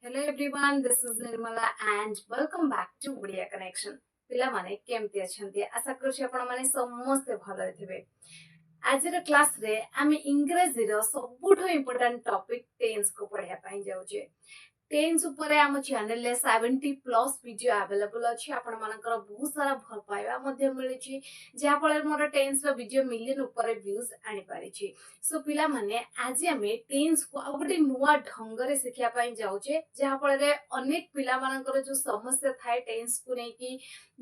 Hello everyone, this is Nirmala and welcome back to Odia Connection. ପିଲାମାନେ କେମିତି ଅଛନ୍ତି? ଆଶା କରୁଛି ଆପଣମାନେ ସମସ୍ତେ ଭଲରେ ଥିବେ। ଆଜିର କ୍ଲାସରେ ଆମେ ଇଂରାଜୀର ସବୁଠୁ ଇମ୍ପୋର୍ଟାଣ୍ଟ ଟପିକ ଟେନ୍ସ କୁ ପଢିବା ପାଇଁ ଯାଉଛେ। टेन्स ऊपर आम चैनल 70+ वीडियो अवेलेबल अच्छी आपण मानकर बहुत सारा भल पाइबा मध्य मिलुची जहा फल मोर टेन्स रो वीडियो मिलियन ऊपर व्यूज आनी पारिची। सो पिला माने आज आमे टेन्स को आ गोटे नुवा ढंग रे सिखिया पई जाउचे जहा फल रे अनेक पिला मानकर जो समस्या थाए टेन्स को नै कि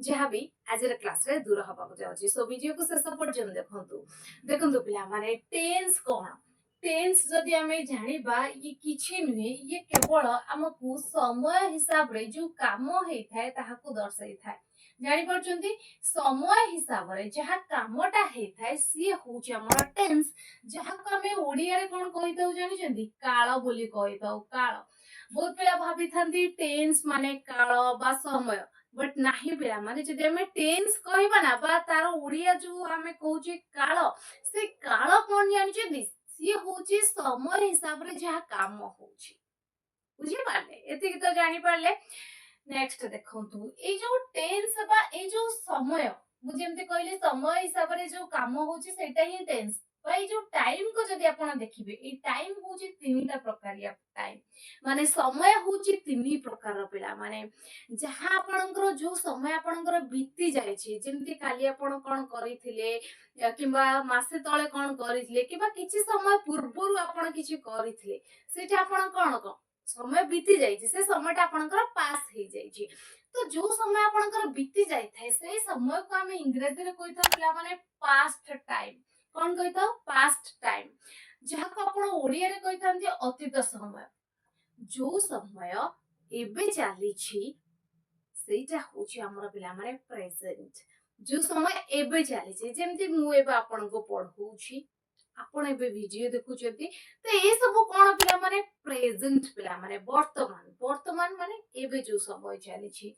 जहा भी आज रे क्लास रे दूर हबा जाउची। सो वीडियो को शेष पर्यंत देखंतु देखंतु पिला माने टेन्स कोन टेन्स जदि आमे जानिबा ये किछि नुहे ये केवल हमकु समय हिसाब रे जो काम हेइ थाए ताहाकु दर्शाई थाए। जानि परचंती समय हिसाब रे जहा कामटा हेइ थाए सी होउची हमर टेन्स जहा को आमे ओडिया रे कोन कहि दउ जानि चंदी काल बोली कहि दउ काल। बहुत पिला भाबी थांती टेन्स माने काल बा समय बट नाही पिला माने जदि आमे टेन्स कहिबा ना बा तार ओडिया जो आमे कहूची काल से काल कोन जानि चंदी सी होची समय हिसाब रे जहा काम होची बुझी पाले एति तो जानि पाले। नेक्स्ट देखंतु ए जो टेन्स बा ए जो समय मु जेमते कहले समय हिसाब रे जो काम होची सेटा ही टेन्स भाई जो टाइम को जदि आपण देखिबे ए टाइम होची तीनटा प्रकारिया टाइम माने समय होची तीन प्रकार पिला माने जहा आपणकर जो समय आपणकर बीती जाय छी जेमते काली आपण कोन करिथिले किंबा मासे तळे कोन करिथिले किंबा किछि समय पूर्वरु आपण किछि करिथिले सेटा आपण कोन समय बीती जाय छी से समयटा आपणकर पास हे जाय छी। तो जो समय आपणकर बीती जाय थाए से समय को हम इंग्रजी रे कहिता पिला माने पास्ट टाइम कोन कहिता पास्ट टाइम जहा को आपण ओडिया रे कहितांती अतीत समय जो समय एबे चाली छी सेटा होची हमर पिला माने प्रेजेंट जो समय एबे चाली छी जेमति मु एबे आपण को पढौची आपण एबे वीडियो देखुचंती तो ए सब कोन पिला माने प्रेजेंट पिला माने वर्तमान वर्तमान माने एबे जो समय चाली छी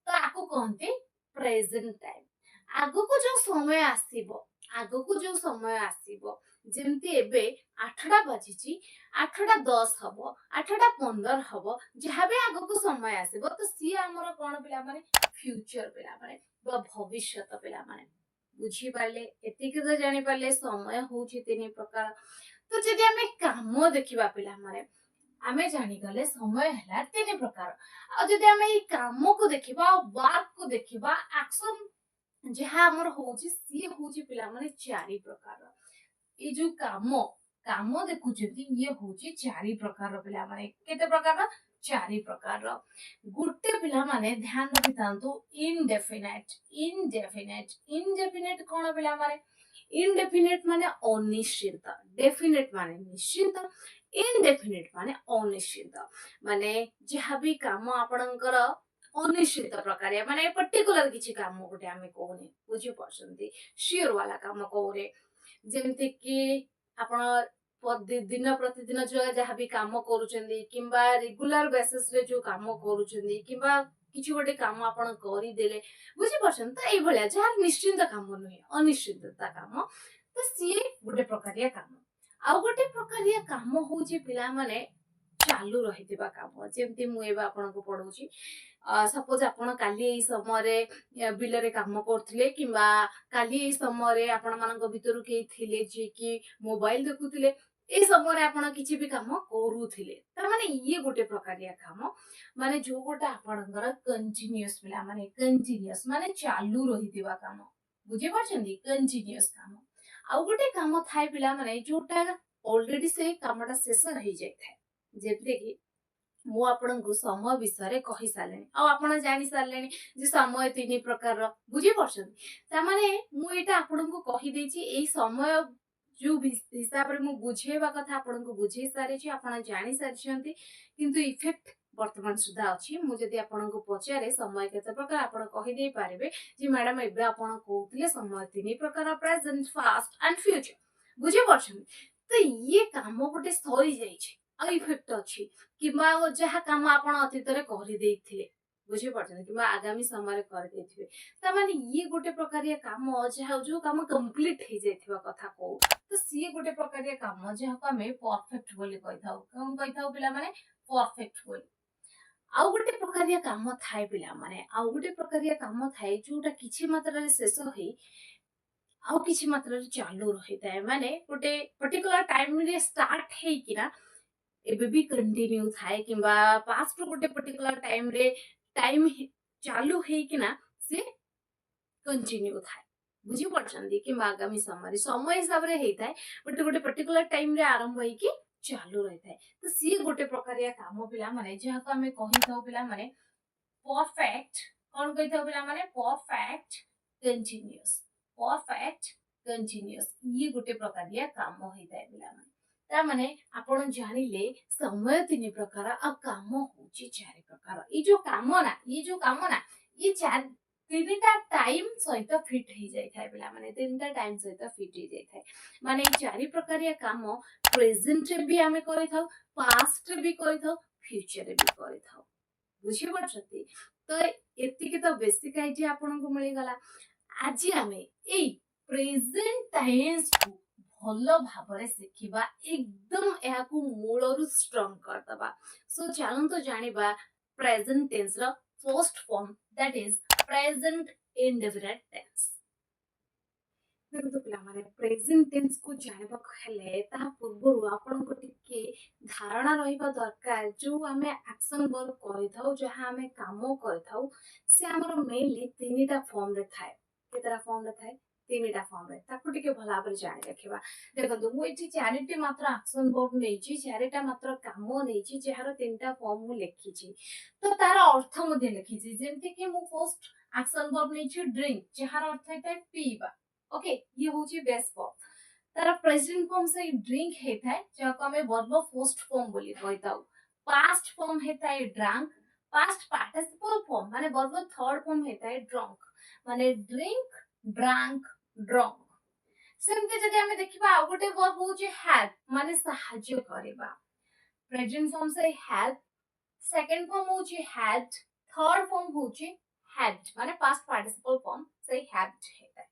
तो आको कहते प्रेजेंट टाइम आगो को जो समय आसीबो आगो को जो समय आसीबो जेमती एबे 8टा बाजिची 8टा 10 हबो 8टा 15 हबो जहा भी आगो को समय आसीबो तो सी हमर कोन पिला माने फ्यूचर पिला माने बा भविष्यत पिला माने बुझी पाले एतिक तो जानि पाले समय होची तीन प्रकार। तो जदि हमें काम देखिबा पिला माने आमे जानि गले समय हला तीन प्रकार आ जदि हमें ई काम को देखिबा वर्क को देखिबा एक्शन जहा हमर होची सी होची पिला माने चारि प्रकार ए जो काम काम देखुचंती ये होची चारि प्रकार पिला माने केते प्रकार चारि प्रकार गुटे पिला माने ध्यान रखितांतु इनडेफिनेट इनडेफिनेट इनडेफिनेट कोन पिला माने इनडेफिनेट माने अनिश्चित डेफिनेट माने निश्चित इनडेफिनेट माने अनिश्चित माने जहा भी काम आपणकर अनिश्चित प्रकार माने पर्टिकुलर किछि काम गोटे आमे कोने बुझी परसंती श्योर वाला काम कोरे जेमति कि आपण दिन प्रतिदिन जो जहा भी काम करूचंदी किंबा रेगुलर बेसिस रे जो काम करूचंदी किंबा किछि गोटे काम आपण करि देले बुझी परछन त एई भलिया जहा निश्चित काम नहे अनिश्चितता काम तो सी गोटे प्रकारिया काम आ गोटे प्रकारिया काम होची पिला माने चालू रहितिबा काम जेमति मु एबा आपण को पढौची सपोज आपण काली एई समय रे बिल रे काम करथिले किंबा काली एई समय रे आपण मानक भितरु के थिले जे कि मोबाइल देखुथिले ए समय रे आपण किछि भी काम करूथिले त माने ये गोटे प्रकारिया काम माने जो गोटे आपणकर कंटीन्यूअस पिला माने कंटीन्यूअस माने चालू रहितिबा काम बुझी परछंदी कंटीन्यूअस काम आ गोटे काम थाए पिला माने जोटा ऑलरेडी से कामटा शेष रहि जाय थाए जेते कि मु आपनको समय विषय कहि सारलेनी आ आपण जानि सारलेनी जे समय तीन प्रकार बुझी परछन त माने मु एटा आपनको कहि देछि एई समय जो हिसाब रे मु बुझेबा कथा आपनको बुझे सारे छी आपण जानि सारछंती किंतु इफेक्ट वर्तमान सुधा अछि मु जदि आपनको पचारे समय केते प्रकार आपण कहि दे पारिबे जे मैडम एबे आपण कहउतिले समय तीन प्रकार प्रेजेंट फास्ट एंड फ्यूचर बुझी परछन तो ये काम गोटे सरी जाय छी आ इफेक्ट अछि किबा जहा काम आपण अतीत रे करि देथिले बुझी परछन किबा आगामी समय रे करि देथिबे त माने ये गोटे प्रकारिया काम जहा जो काम कंप्लीट हे जायथिबा कथा को तो सी गोटे प्रकारिया काम जहा को हमें परफेक्ट बोली कहि थाउ कोन कहि थाउ पिला माने परफेक्ट बोली आउ गोटे प्रकारिया काम थाए पिला माने आउ गोटे प्रकारिया काम थाए जोटा किछि मात्रा रे शेष होई आउ किछि मात्रा रे चालू रहिताए माने गोटे पर्टिकुलर टाइम रे स्टार्ट हेई किना एबे भी कंटिन्यू थाए किंबा पास्ट रो गोटे पर्टिकुलर टाइम रे टाइम चालू हेई किना से कंटिन्यू थाए बुझी पड़छंदी कि आगामी समय हिसाब रे हेइताए बट गोटे पर्टिकुलर टाइम रे आरंभ होई कि चालू रहिताए तो सी गोटे प्रकारिया काम पिला माने जहा को हमें कहि थाउ पिला माने परफेक्ट कोन कहि थाउ पिला माने परफेक्ट कंटीन्यूअस ये गोटे प्रकारिया काम होइताए पिला माने ता माने आपण जानिले समय तीन प्रकार आ काम होची चार प्रकार ये जो काम ना ये चार तीनटा टाइम सहित फिट हो जाए पिला माने तीनटा टाइम सहित फिट हो जाए माने चारि प्रकारिया काम प्रेजेंट रे भी आमे करि थाउ पास्ट रे भी करि थाउ फ्यूचर रे भी करि थाउ बुझी पड़छती तो एतिके तो बेसिक आइडिया आपन को मिली गला आज आमे ए प्रेजेंट टेंस को भलो भाबरे सिखिबा एकदम एहा को मूलरु स्ट्रांग करदबा सो चलंतो जानिबा प्रेजेंट टेंस रो first form that is present indefinite tense देखो पिला माने प्रेजेंट टेंस को जानिबा हेले ता पूर्व आपन को टिके धारणा रहिबा दरकार जो हमें एक्शन वर्ब करि थाउ जहां हमें कामो करि थाउ से हमर मेनली तीनटा फॉर्म रे थाए केतरा फॉर्म रे थाए तीनटा फॉर्म रे ताको टिके भला पर जानि रखिबा देखो मु एठी चारिटी मात्र एक्शन वर्ब नेछि चारिटा मात्र कामो नेछि जेहार तीनटा फॉर्म मु लेखि छी तो तार अर्थ मध्ये लेखि छी जेमति कि मु फर्स्ट एक्शन वर्ब नेछि ड्रिंक जेहार अर्थ है पीबा ओके ये होची बेस फॉर्म तारा प्रेजेंट फॉर्म से ड्रिंक हेता है जको हमें वर्ब फर्स्ट फॉर्म बोली कहताऊ पास्ट फॉर्म हेता है ड्रंक पास्ट पार्टिसिपल फॉर्म माने वर्ब थर्ड फॉर्म हेता है ड्रंक माने ड्रिंक ड्रंक ड्रंक सेमते जदि हमें देखिबा आ गोटे वर्ब होची हेल्प माने सहाय्य करबा प्रेजेंट फॉर्म से हेल्प सेकंड फॉर्म होची हेल्प्ड थर्ड फॉर्म होची हेल्प्ड माने पास्ट पार्टिसिपल फॉर्म से हेल्प्ड हेता है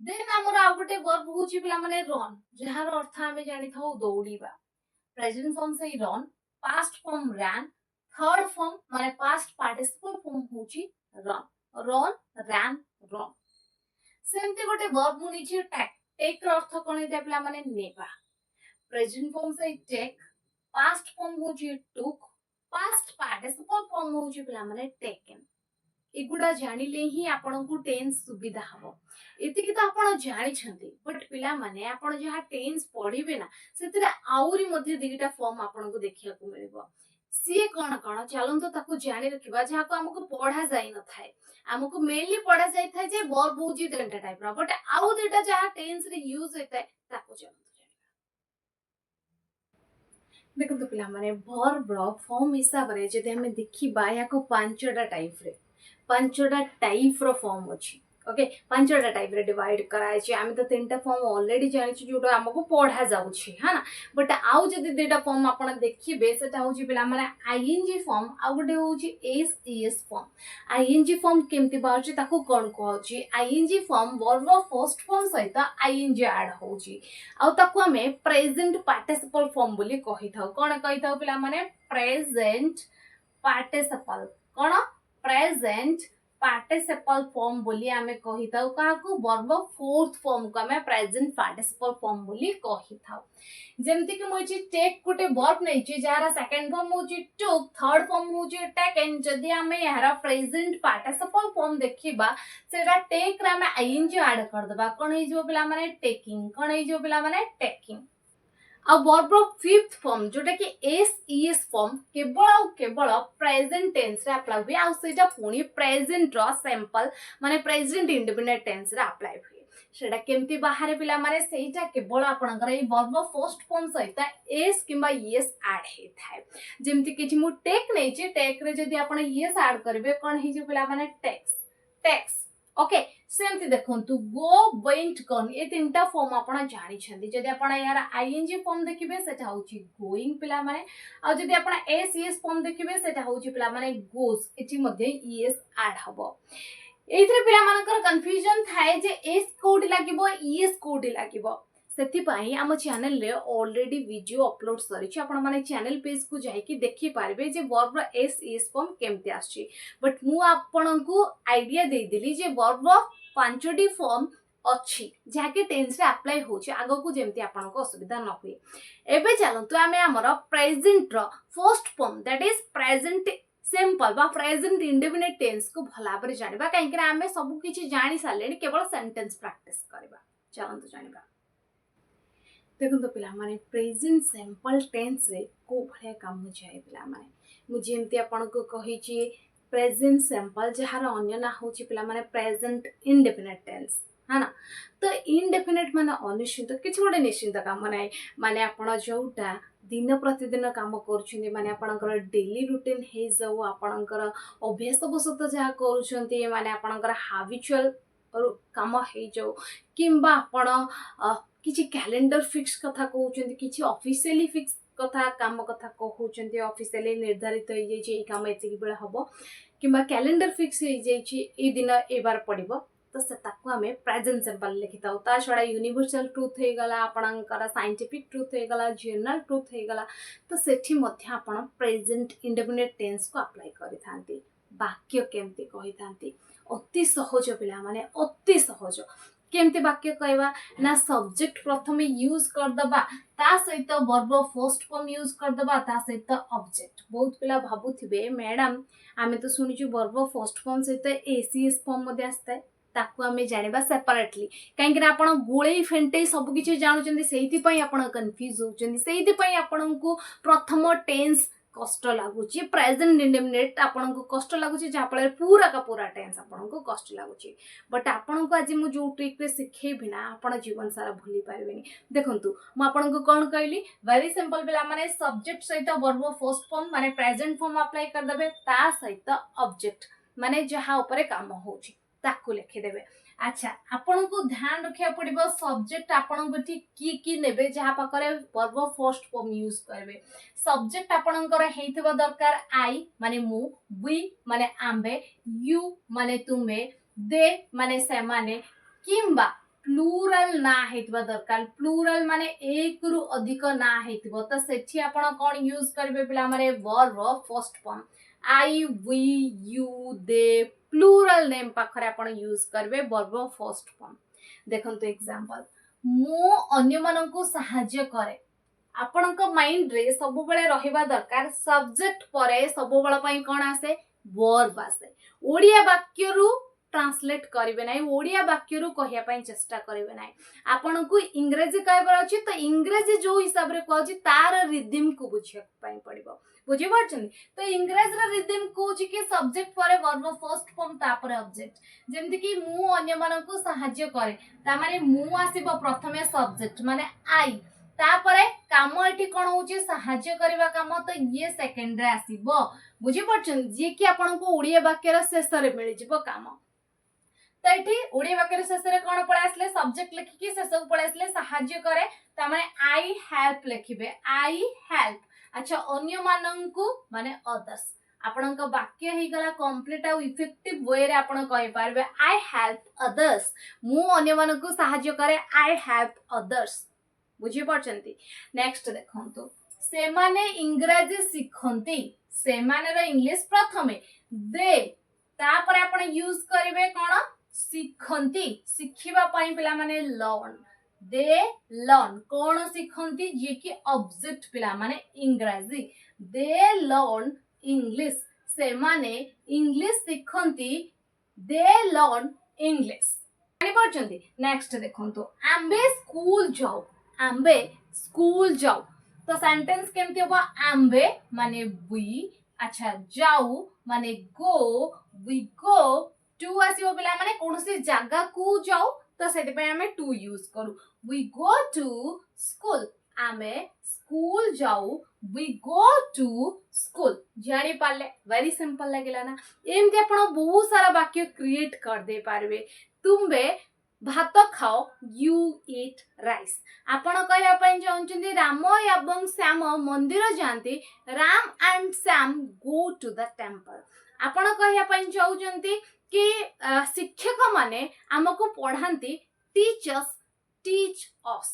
देन हमर आ गोटे वर्ब होची पिला माने रन जहार अर्थ हमें जानि थाउ दौड़ीबा प्रेजेंट फॉर्म से रन पास्ट फॉर्म रैन थर्ड फॉर्म माने पास्ट पार्टिसिपल फॉर्म होची रन रैन रन सेमते गोटे वर्ब मु निछि टेक रो अर्थ कोन हेता पिला माने नेबा प्रेजेंट फॉर्म से टेक पास्ट फॉर्म होची टुक पास्ट पार्टिसिपल फॉर्म होची पिला माने टेकन एगुडा जानिले ही आपन को टेंस सुविधा हबो एतिकि तो आपन जानि छथि बट पिला माने आपन जहा टेंस पढिबे ना सेतरे आउरी मध्ये दिटा फॉर्म आपन को देखिया को मिलबो सी कोन कोन चलन तो ताको जानि रखिबा जहा को हमको पढा जाई न थाए हमको मेनली पढा जाई थाए जे वर्ब होजी तीनटा टाइप रो बट आउ दिटा जहा टेंस रे यूज होता है ताको चलन देखो तो पिला माने वर्ब रो फॉर्म हिसाब रे जदि हमें देखिबा या को पांचटा टाइप रे पांचटा टाइप रो फॉर्म अछि ओके पांचटा टाइप रे डिवाइड कराय छी आमे तो तीनटा फॉर्म ऑलरेडी जानि छी जोटा हमको पढा जाउ छी है ना बट आउ जदि देटा फॉर्म आपण देखिबे सेटा होची पिला माने आईएनजी फॉर्म आ गुटे होची एसईएस फॉर्म आईएनजी फॉर्म केमति बाउची ताको कोन कहउची ING form verb first form सहित आईएनजी ऐड होची आ ताको हमें प्रेजेंट पार्टिसिपल फॉर्म बोली कहि थाउ कोन कहि थाउ पिला माने प्रेजेंट पार्टिसिपल कोन प्रेजेंट पार्टिसिपल फॉर्म बोली आमे कहि थाउ काको वर्ब फोर्थ फॉर्म को आमे प्रेजेंट पार्टिसिपल फॉर्म बोली कहि थाउ जेमति कि मोची टेक गुटे वर्ब नै छी जारा सेकंड फॉर्म होची टुक थर्ड फॉर्म होची टेकन जदी आमे यारा प्रेजेंट पार्टिसिपल फॉर्म देखिबा सेरा टेक रे आमे आईएनजी ऐड कर दबा कोन हे जो पिला माने टेकिंग कोन हे जो पिला माने टेकिंग आ वर्ब फिफ्थ फॉर्म जोटा कि एसईएस फॉर्म केवल प्रेजेंट टेंस रे अप्लाई हुए आ सेटा पुनी प्रेजेंट रो सैंपल माने प्रेजेंट इंडेफिनिट टेंस रे अप्लाई हुए सेटा केमती बाहर पिला माने सेटा केवल आपनकर ए वर्ब फर्स्ट फॉर्म सहित एस किबा एस ऐड हे थाए जेमती कि मु टेक नै छी टेक रे जदी आपण एस ऐड करबे कोन हे जे पिला माने टेक्स ओके सेमती देखंतु गो वेंट गन ए तीनटा फॉर्म आपण जानि छथि जदि आपण यार आईएनजी फॉर्म देखिबे सेटा होची गोइंग पिला माने आ जदि आपण एसईएस फॉर्म देखिबे सेटा होची पिला माने गोस एठी मध्ये ईएस ऐड हबो एथरे पिला मानकर कंफ्यूजन थाए जे एस कोड लागिबो ईएस कोड लागिबो ସେଥିପାଇଁ ଆମ ଚ୍ୟାନେଲରେ ऑलरेडी वीडियो अपलोड सरिछि आपण माने चैनल पेज को जाई कि देखि पारबे जे वर्ब एस इज फॉर्म केमते आछि बट मु आपनकू आईडिया दे दिली जे वर्ब पांचटी फॉर्म अच्छी जहाँकि टेन्स रे अप्लाई होछि आगो को जेमती आपनको असुविधा न हुए एबे चलंतु आमे हमर प्रेजेंट रो first form that is present simple बा प्रेजेंट इंडेफिनिट टेंस को भला पर जानिबा काहे कि आमे सब किछि जानि सालेनी केवल सेंटेंस प्रैक्टिस करबा चलंतु जानिबा देखो पिला माने प्रेजेंट सिंपल टेंस रे को भले काम जाए पिला माने मु जेमती आपन को कहि छी प्रेजेंट सिंपल जहार अन्य ना होची पिला माने प्रेजेंट इंडेफिनिट टेंस है ना तो इनडेफिनिट माने अनिश्चित किछि गोटे निश्चित काम नै माने आपण जोटा दिन प्रतिदिन काम करूछन्ती माने आपणकर डेली रूटीन हे जाऊ आपणकर अभ्यास बसत जहा करूछन्ती माने आपणकर हैबिचुअल काम हे जाऊ किंबा आपण किछि कैलेंडर फिक्स कथा कहउछन्ती किछि ऑफिशियली फिक्स कथा काम कथा कहउछन्ती ऑफिशियली निर्धारित हो जाई छै ए काम एतिक बेला हबो किंबा कैलेंडर फिक्स हो जाई छै ए दिन ए बार पड़िबो तो से ताको हमें प्रेजेंट सिंपल लिखिता ता छड़ा यूनिवर्सल ट्रुथ हे गला आपणकर साइंटिफिक ट्रुथ हे गला जनरल ट्रुथ हे गला तो सेठी मध्य आपण प्रेजेंट इंडेफिनिट टेंस को अप्लाई करि थांती वाक्य केमती कहि थांती अति सहज पिला माने अति सहज केमती वाक्य कहवा ना सब्जेक्ट प्रथमे यूज कर दबा ता सहित वर्ब फर्स्ट फॉर्म यूज कर दबा ता सहित ऑब्जेक्ट बहुत पिला भाबुथिबे मैडम आमे तो सुनिछु वर्ब फर्स्ट फॉर्म सहित एसीएस फॉर्म मध्ये आस्ता ताकू आमे जानिबा सेपरेटली काहे कि आपण गोळेई फेंटे सब किछि जानुचंदी सेहिति पई आपण कंफ्यूज होचंदी सेहिति पई आपणको प्रथम टेंस कष्ट लागुची प्रेजेंट इंडेफिनिट आपणको कष्ट लागुची जा फल पूरा का पूरा टेंस आपणको कष्ट लागुची बट आपणको आज मु जो ट्रिक रे सिखेबी ना आपण जीवन सारा भूली पारबेनी देखंतु मु आपणको कोन कहली वेरी सिंपल बिला माने सब्जेक्ट सहित वर्ब फर्स्ट फॉर्म माने प्रेजेंट फॉर्म अप्लाई कर देबे ता सहित ऑब्जेक्ट माने जहा ऊपर काम होची ताकू लिखि देबे अच्छा आपन को ध्यान रखिया पड़िबो सब्जेक्ट आपन गति की नेबे जहा पाकरे वर्ब फर्स्ट फॉर्म यूज करबे सब्जेक्ट आपनकर हेइथबा दरकार आई माने मु वी माने आंबे यू माने तुमे दे माने से माने किंबा प्लूरल ना हेइथबा दरकार प्लूरल माने एक रु अधिक ना हेइथबो त सेठी आपन कोन यूज करबे पिला माने verb first form I we you they plural name पाखरे आपण यूज करबे वर्ब फर्स्ट फॉर्म देखंतु एग्जांपल मु अन्य माननकु सहाय्य करे आपनक माइंड रे सब बेले रहिबा दरकार सब्जेक्ट परे सब बेले पई कोन आसे वर्ब आसे ओडिया वाक्य रु ट्रांसलेट करिवे नै ओडिया वाक्य रु कहिया पई चेष्टा करिवे नै आपनकु इंग्रेजी कहबर अछि तो इंग्रेजी जो हिसाब रे कहछि तार रिदम को बुझिया पई पड़िबो बुझि पारछन तो इंग्रेजी रा रिदम को कि सब्जेक्ट परे वर्ब फर्स्ट फॉर्म तापर ऑब्जेक्ट जेमति कि मु अन्य मानकु सहाय्य करे ता माने मु आसीबो प्रथमे सब्जेक्ट माने आई तापरे काम एठी कोन होची सहाय्य करबा काम तो ये सेकंड रे आसीबो बुझि पारछन जे कि आपनको ओडिया वाक्य रा शेष रे मिलि जिवो काम तो एठी ओडिया वाक्य रे शेष रे कोन पळे आसले सब्जेक्ट लिखि कि शेष को पळे आसले सहाय्य करे ता माने आई हेल्प लिखिबे आई हेल्प अच्छा अन्य माननकु माने अदर्स आपनक वाक्य हे गला कंप्लीट आ इफेक्टिव वे रे आपण कहि पारबे आई हेल्प अदर्स मु अन्य माननकु सहाय्य करे आई हेल्प अदर्स बुझि परछंती नेक्स्ट देखंतु से माने इंग्रजी सिखंती से माने रो इंग्लिश प्रथमे दे तापर आपण यूज करिवे कोन सिखंती सिखिबा पई पिला माने लर्न दे लर्न कौन सिखंती जे कि ऑब्जेक्ट पिला माने इंग्रजी दे लर्न इंग्लिश से माने इंग्लिश सिखंती दे लर्न इंग्लिश जानि परछंती नेक्स्ट देखंतु आंबे स्कूल जाऊ तो सेंटेंस केमति होबा आंबे माने वी अच्छा जाऊ माने गो वी गो टू आसीबो पिला माने कोनोसी जागा को जाऊ तो सेति पे हमें टू यूज करू we go to school आमे स्कूल जाऊ we go to school जानि पाले वेरी सिंपल लागेला ना एमते आपण बहुत सारा वाक्य क्रिएट कर दे पारबे तुमबे भात खाओ यू ईट राइस आपण कहया पई चाहउछन्ती राम एवं श्याम मंदिर जानती Ram and Shyam go to the temple आपण कहया पई चाहउछन्ती कि शिक्षक माने हमको पढांती टीचर्स टीच अस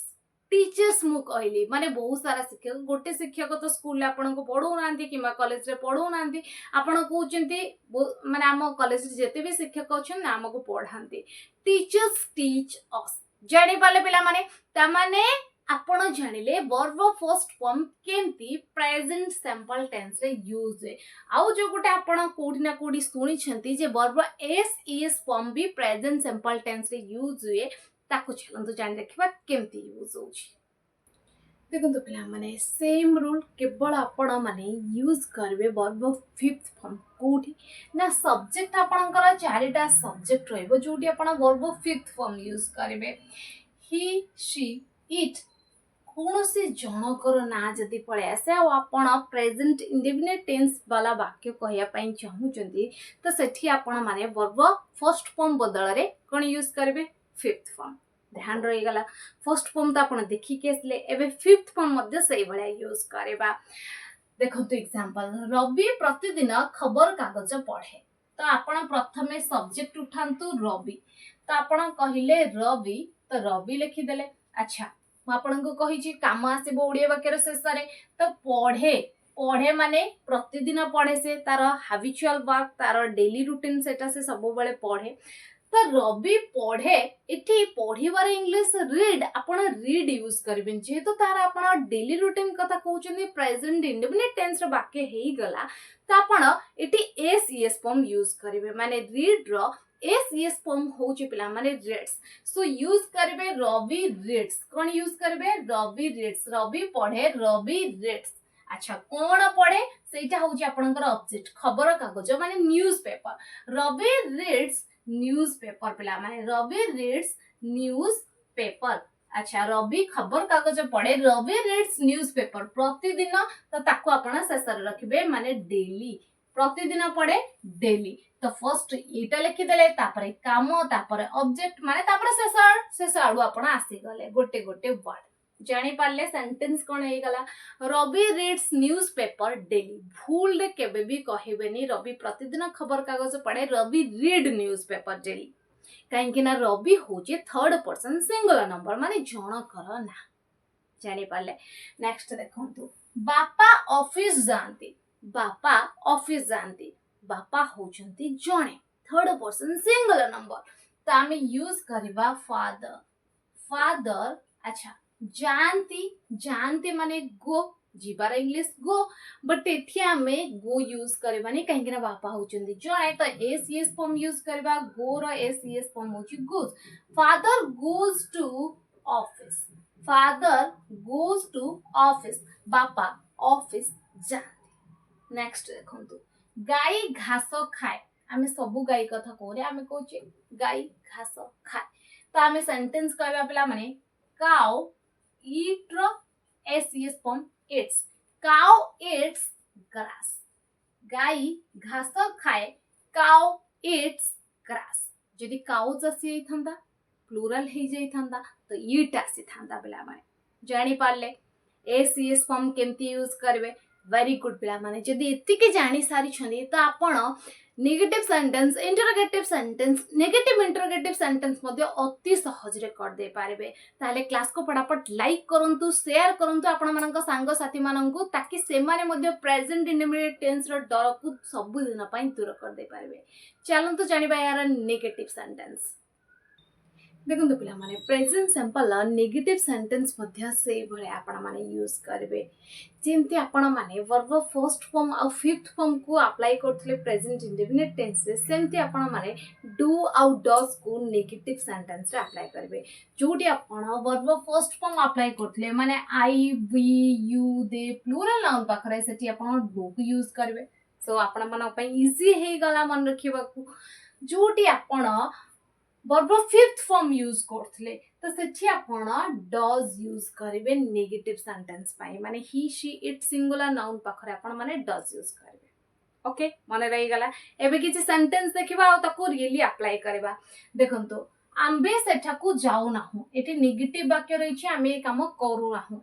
टीचर्स मु कहली माने बहुत सारा शिक्षक गोटे शिक्षक तो स्कूल आपन को पढ़ौ नांती किमा कॉलेज रे पढ़ौ नांती आपन कहउचंती माने हम कॉलेज रे जते भी शिक्षक अछन ना हमको पढ़ांती टीचर्स टीच अस जानि पाले पिला माने ता माने आपण जानिले वर्ब फर्स्ट फॉर्म केमती प्रेजेंट सिंपल टेंस रे यूज है आउ जो गोटे आपण कोठी ना कोठी सुनी छंती जे वर्ब एस इज फॉर्म भी प्रेजेंट सिंपल टेंस रे यूज हुए ताको चलंतु जान रखिबा केमती यूज होची देखंतु पिला माने सेम रूल केवल आपण माने यूज करबे वर्ब फिफ्थ फॉर्म कोठी ना सब्जेक्ट आपणकर चारिटा सब्जेक्ट रहबो जोटी आपण वर्ब फिफ्थ फॉर्म यूज करबे ही शी इट कौनसी जनकर ना जदि पळे आसे आ आपण प्रेजेंट इंडेफिनिट टेंस वाला वाक्य कहया पई चाहूचंती तो सेठी आपण माने वर्ब फर्स्ट फॉर्म बदल रे कोन यूज करबे फिफ्थ फॉर्म ध्यान रही गला फर्स्ट फॉर्म तो आपण देखि के असले एबे फिफ्थ फॉर्म मध्ये सही भलिया यूज करबा देखो तो एग्जांपल रवि प्रतिदिन खबर कागज पढ़े तो आपण प्रथमे सब्जेक्ट उठांतु रवि तो आपण कहिले रवि तो रवि लिखि देले अच्छा आपण को कहि छी काम आसीबो ओडिया वाक्यर शेष रे तो पढ़े पढ़े माने प्रतिदिन पढ़े से तार हैबिचुअल वर्क तार डेली रूटीन सेटा से सब बेले पढ़े तो रवि पढ़े इठी पढ़िबार इंग्लिश रीड आपण रीड यूज करबेन जेहेतु तार आपण डेली रूटीन कथा कहउचनी प्रेजेंट इंडेफिनिट टेंस रो वाक्य हेई गला तो आपण इठी एस ईएस फॉर्म यूज करबे माने रीड रो एस ईएस फॉर्म होची पिला माने रीड्स सो यूज करबे रवि रीड्स कोन यूज करबे रवि रीड्स रवि पढ़े रवि रीड्स अच्छा कोन पढ़े सेटा होची आपनकर ऑब्जेक्ट खबर कागज माने न्यूज़पेपर रवि रीड्स न्यूज़पेपर पिला माने रवि रीड्स न्यूज़पेपर अच्छा रवि खबर कागज पढ़े रवि रीड्स न्यूज़पेपर प्रतिदिन तो ताको आपण शेषर रखिबे माने डेली प्रतिदिन पढ़े डेली तो फर्स्ट एटा लिखि देले तापरे काम तापरे ऑब्जेक्ट माने तापरे शेष आडू आपण आसी गले गोटे गोटे वर्ड जानि पारले सेंटेंस कोन हे गला रवि रीड्स न्यूज़पेपर डेली भूल रे केबे भी कहिबेनी रवि प्रतिदिन खबर कागज पढ़े रवि रीड न्यूज़पेपर डेली काहेकि ना रवि होचे थर्ड पर्सन सिंगुलर नंबर माने जनकर ना जानि पारले नेक्स्ट देखंतु बापा ऑफिस जानती बापा ऑफिस जानती बापा होचंती जणे थर्ड पर्सन सिंगुलर नंबर तो आमे यूज करबा फादर फादर अच्छा जानती जानती माने गो जीवार इंग्लिश गो बट एथि आमे गो यूज करबानी काहेकि ना बापा होचंती जणे तो एस ईएस फॉर्म यूज करबा गो रो एस ईएस फॉर्म होची goes father goes to office father goes to office बापा ऑफिस जाती नेक्स्ट देखंतु गाय घास खाए आमे सबु गाय कथा कोरे आमे कहूचे गाय घास खाए तो आमे सेंटेंस कहबा पिला माने काउ ईट रो S ES form eats cow eats grass गाय घास खाए काउ इट्स ग्रास जदि काउज आसी थांदा प्लूरल हे जाई थांदा तो ईट आसी थांदा पिला माने जानि पारले एस ईएस फॉर्म केमती यूज करबे वेरी गुड पिला माने जदि एतिके जानि सारी छनी तो आपण negative sentence interrogative sentence negative interrogative sentence मध्ये अति सहज रे कर दे पारबे ताले क्लास को फटाफट लाइक करंतु शेयर करंतु आपण मानक संग साथी माननकु ताकि से माने मध्ये प्रेजेंट इंडेफिनिट टेंस रो डर को सब दिन पई दूर कर दे पारबे चलंतु जानिबा यार नेगेटिव सेंटेंस देखो पिला माने प्रेजेंट सिंपल नेगेटिव सेंटेंस मध्ये से भले आपण माने यूज करबे जेमती आपण माने वर्ब फर्स्ट फॉर्म और फिफ्थ फॉर्म को अप्लाई करथले प्रेजेंट इंडेफिनिट टेंस रे सेमती आपण माने डू आउ डस को नेगेटिव सेंटेंस रे अप्लाई करबे जोटी आपण वर्ब फर्स्ट फॉर्म अप्लाई करथले माने I we you they plural noun पाखरे सेठी आपण डू को यूज करबे सो आपण मन पई इजी हे गला मन रखिबा को जोटी आपण वर्ब फिफ्थ फॉर्म यूज करथले तो सेठी आपण डज यूज करिवे नेगेटिव सेंटेंस पाई माने ही शी इट सिंगुलर नाउन पाखरे आपण माने डज यूज करिवे ओके माने रही गला एबे किछि सेंटेंस देखिबा आ ताको रियली अप्लाई करबा देखंतो आंबे सेठा को जाऊ नाहु एटी नेगेटिव वाक्य रहिछि आमे काम करू नाहु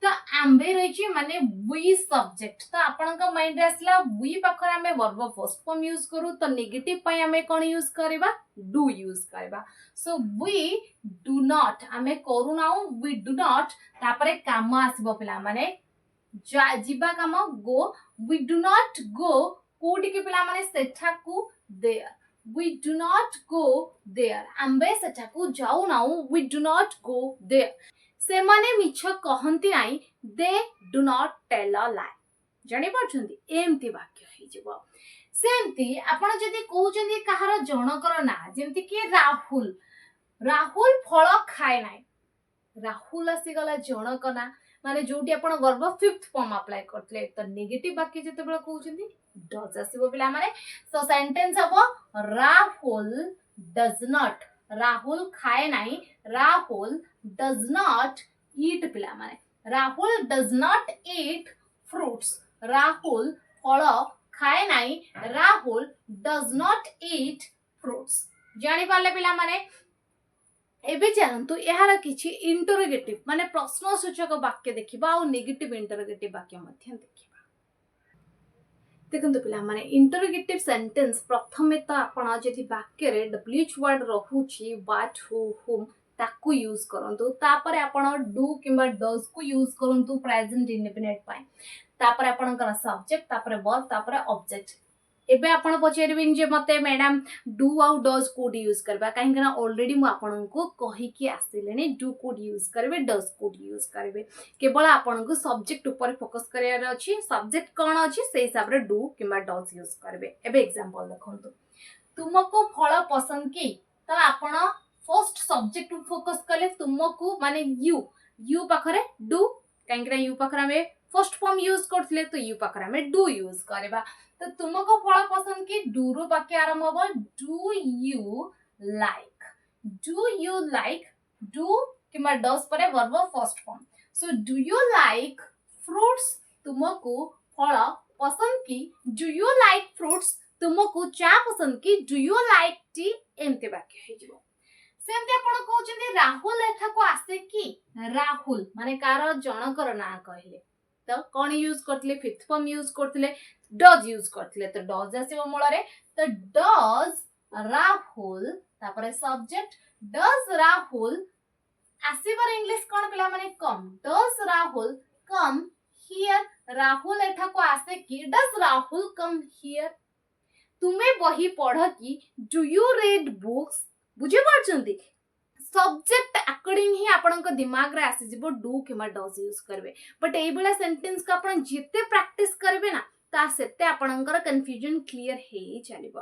तो आंबे रही माने वी सब्जेक्ट तो आपण का माइंड रे आसला वी पाखर आमे वर्ब फर्स्ट फॉर्म यूज करू तो नेगेटिव पय आमे कोन यूज करबा डू यूज करबा सो वी डू नॉट आमे करू नाउ वी डू नॉट तापरे काम आसीबो पिला माने जीवा काम go we do not go कोठी के पिला माने सेठा को there we do not go there आंबे सेठा को जाऊ now we do not go there से माने मिछ कहंती नाही they do not tell a lie जानि पछंती एमती वाक्य हे जिवो सेमती आपण जदी कहउचंदी कहार जनकर ना जेमती कि राहुल राहुल फल खाए नाही राहुल आसी गला जनक ना माने जोटी आपण वर्ब फिफ्थ फॉर्म अप्लाई करतले तो नेगेटिव वाक्य जते बेला कहउचंदी डज आसीबो पिला माने सो सेंटेंस हबो राहुल डज नॉट राहुल खाए नाही राहुल डज नॉट ईट पिला माने Rahul does not eat fruits Rahul फल खाए नाही Rahul does not eat fruits जानि पाले पिला माने एबे जानतु एहार किछि इंटरोगेटिव माने प्रश्नसूचक वाक्य देखिबा और नेगेटिव इंटरोगेटिव वाक्य मध्य देखिबा देखंतु पिला माने इंटरोगेटिव सेंटेंस प्रथमे तो आपण जदि वाक्य रे डब्ल्यूएच वर्ड रहुछि व्हाट हु हुम ताकू यूज करंतु तापरे आपण डू किबा डज को यूज करंतु प्रेजेंट इंडेफिनिट पाए तापरे आपणकर सब्जेक्ट तापरे वर्ब तापरे ऑब्जेक्ट एबे आपण पचेरबिन जे मते मैडम डू आउ डज कोड यूज करबा काहे कना ऑलरेडी मु आपण को कहि कि आसिलेनी डू कोड यूज करबे डज कोड यूज करबे केवल आपण को सब्जेक्ट ऊपर फोकस करियार अछि सब्जेक्ट कोन अछि से हिसाब रे डू किबा डज यूज करबे एबे एग्जांपल देखंतु तुमको फल पसंद की त आपण फर्स्ट सब्जेक्ट फोकस कले तुमको माने यू पाखरे डू काहे कना यू पाखरा में फर्स्ट फॉर्म यूज करथले तो यू पाखरा में डू यूज करबा तो तुमको फल पसंद की डू रो वाक्य आरंभ हो डू यू लाइक डू किमा डज परे verb first form so do you like fruits तुमको फल पसंद की डू यू लाइक फ्रूट्स तुमको चा पसंद की डू यू लाइक टी एमते वाक्य हे जिवो सेमते आपण कहउछन्ती राहुल एठा को आसे की राहुल माने कार जनकर ना कहले तो कौन यूज करथले फिफ्थ फॉर्म यूज करथले डज यूज करथले तो डज आसीबो मूल रे तो डज राहुल तापरे सब्जेक्ट डज राहुल आसीबर इंग्लिश कोन पिला माने come does Rahul come here Rahul एठा को आसे की डज राहुल कम हियर तुमे बही पढ़ की डू यू रीड बुक्स बुझे पाछंती सब्जेक्ट अकॉर्डिंग ही आपन दिमाग रे आसी जिवो डू किमा डज यूज करबे बट एई बेला सेंटेंस का आपन जिते प्रैक्टिस करबे ना ता सेते आपनकर कंफ्यूजन क्लियर हे चलिबो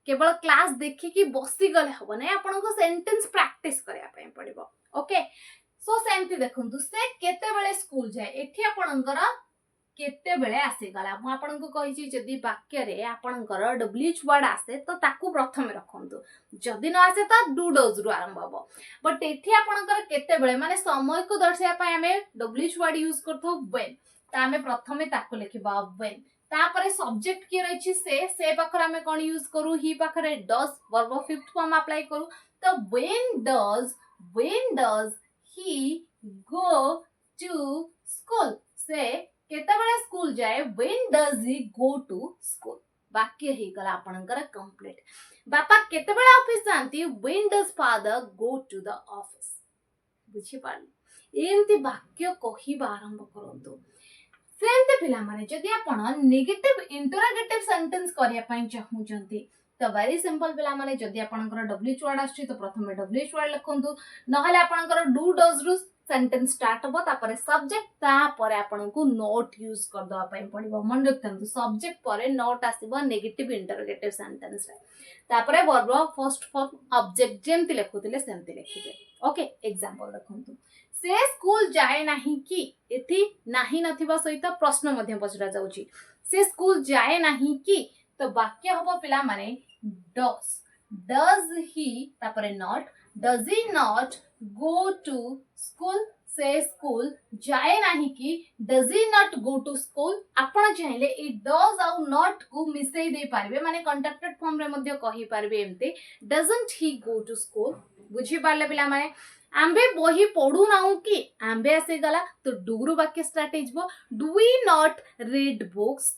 केवल क्लास देखि कि बसी गले हबो नै आपनको सेंटेंस प्रैक्टिस करया पय पड़िबो ओके सो सेमती देखंतु से केते बेले स्कूल जाय एठी आपनकर केते बेले आसी गला मु आपनको कहिछि जदी वाक्य रे आपनकर डब्ल्यूएच वर्ड आसे तो ताकू प्रथमे रखंतु जदी न आसे त डू डज रु आरंभ हबो बट एठी आपनकर केते बेले माने समय को दर्शाया पय हमें डब्ल्यूएच वर्ड यूज करथो व्हेन ता हमें प्रथमे ताकू लिखिबा व्हेन तापरे सब्जेक्ट के रहिछि से पाखर हमें कोन यूज करू ही पाखरे does verb fifth form apply करू तो when does he go to school से केते बेले स्कूल जाए when does he go to school वाक्य हे गला आपनकर कंप्लीट बापा केते बेले ऑफिस जानती when does father go to the office बुझी पाली एमती वाक्य कहिबा आरंभ करंतु सेमते पिला माने जदी आपण नेगेटिव इंटरोगेटिव सेंटेंस करिया पई चाहूचंती तो वेरी सिंपल पिला माने जदी आपनकर डब्ल्यूएच वर्ड आछि तो प्रथमे डब्ल्यूएच वर्ड लिखंतु नहले आपनकर डू डज रु सेंटेंस स्टार्ट हो तापरे सब्जेक्ट तापरे आपनको नोट यूज कर दवा पई पड़िबो मन रखतंतु सब्जेक्ट परे नोट आसीबो नेगेटिव इंटरोगेटिव सेंटेंस रे तापरे वर्ब फर्स्ट फॉर्म ऑब्जेक्ट जेमति लिखुतिले सेमति लिखिबे ओके एग्जांपल देखंतु से स्कूल जाए नाही कि एथि नाही नथिबा सहित प्रश्न मध्य पचरा जाउची से स्कूल जाए नाही कि तो वाक्य हबो पिला माने डज ही तापरे not does he not go to school से स्कूल जाए नाही कि does he not go to school आपण चाहिले ए डज आउ नॉट को मिसई दे पारबे माने कॉन्ट्रैक्टेड फॉर्म रे मध्य कहि पारबे एमते doesn't he go to school बुझी पारले पिला माने आंबे बही पढ़ू नाऊ कि आंबे आसी गला तो डू रु वाक्य स्टार्ट हो do we not read books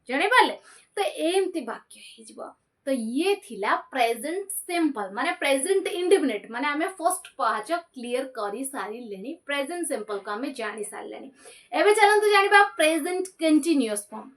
जानि पाले तो एमती वाक्य हो तो ये थिला प्रेजेंट सिंपल माने प्रेजेंट इंडिफिनिट माने आमे फर्स्ट पांच क्लियर करी सारी लेनी प्रेजेंट सिंपल को आमे जानी सारी लेनी एबे चलंतु जानिबा प्रेजेंट कंटीन्यूअस फॉर्म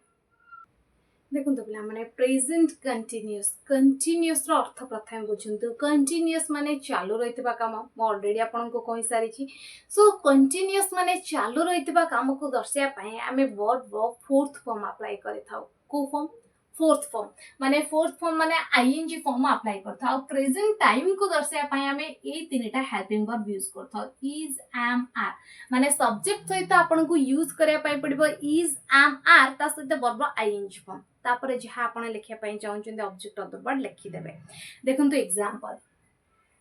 देखो पिला माने प्रेजेंट कंटीन्यूअस रो अर्थ प्रथम बुझंतु कंटीन्यूअस माने चालू रहितबा काम म ऑलरेडी आपन को कहि सारी छी सो कंटीन्यूअस माने चालू रहितबा काम को दर्शाया पय आमे वर्ब फोर्थ फॉर्म अप्लाई करि थाउ को फॉर्म फोर्थ फॉर्म माने आईएनजी फॉर्म अप्लाई करथा और प्रेजेंट टाइम को दर्शाया पय आमे ए तीनटा हेल्पिंग वर्ब यूज करथा इज एम आर माने सब्जेक्ट सहित आपन को यूज करिया पय पड़िबो इज एम आर ता सहित वर्ब आईएनजी फॉर्म तापर जहा आपन लिखिया पय चाहउछन ऑब्जेक्ट ऑफ द वर्ड लिखि देबे देखंतु एग्जांपल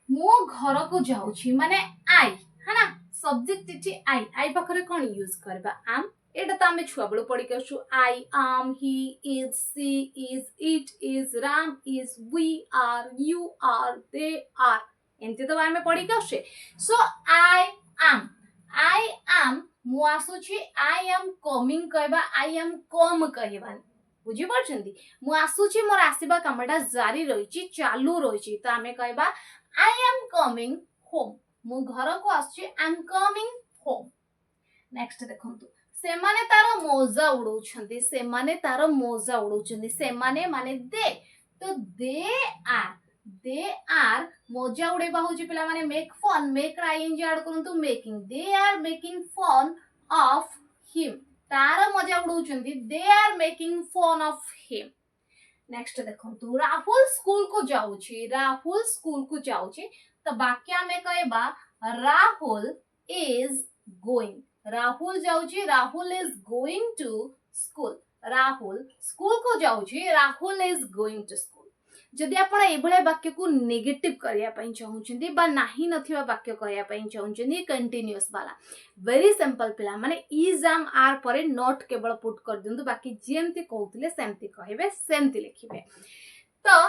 मो घर को जाउछि माने आई है ना सब्जेक्ट इति आई पाखरे कोन यूज करबा एम एटा तो आमे छुआ बळो पढि करछु I am he is she is it is Ram is we are you are they are एंते तो आमे पढि करछे सो आई एम मु आसुछि आई एम कमिंग कहबा आई एम कम कहबा बुझी परछंती मु आसुछि मोर आसीबा कामटा जारी रहिछि चालू रहिछि तो आमे कहबा आई एम कमिंग होम मु घर को आसुछि I am coming home next देखंतु सेमाने तारो मोजा उडौछंती सेमाने माने दे तो दे आर मोजा उडेबा होची पिला माने make fun make ING add करंतु making they are making fun of him तारो मोजा उडौछंती they are making fun of him next देखंतु राहुल स्कूल को जाउची तो वाक्य में कहबा राहुल इज गोइंग राहुल जाउची Rahul is going to school Rahul school को जाउची Rahul is going to school जदि आपण एभले वाक्य को नेगेटिव करिया पई चाहुचंदी बा नाही नथिबा वाक्य करिया पई चाहुचंदी कंटीन्यूअस वाला वेरी सिंपल पिला माने इज एम आर परे नॉट केवल पुट कर दिंतु बाकी जेमति कहउतले सेमति कहबे सेमति लिखिबे तो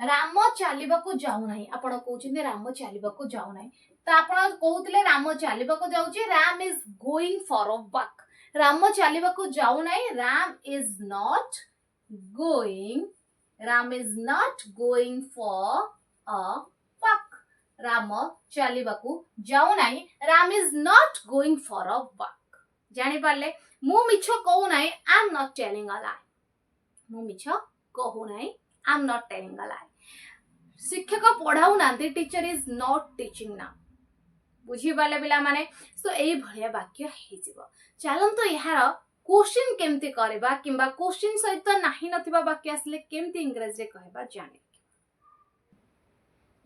राम चालिबा को जाउ नाही आपण कहउचंदी राम चालिबा को जाउ नाही तो आपण कहउतले राम चालिबा को जाउची Ram is going for a walk Ram चालिबा को जाउ नाही Ram is not going for a walk Ram चालिबा को जाउ नाही Ram is not going for a walk जानि पाले मु मिछो कहू नाही I am not telling a lie मु मिछो कहू नाही I am not telling a lie शिक्षक पढ़ाऊ नांती टीचर इज नॉट टीचिंग ना बुझी पाले पिला माने सो एई भलिया वाक्य हे जिवो चलंतु यार क्वेश्चन केमती करबा किंबा क्वेश्चन सहित नाही नथिबा वाक्य असले केमती इंग्लिश रे कहबा जाने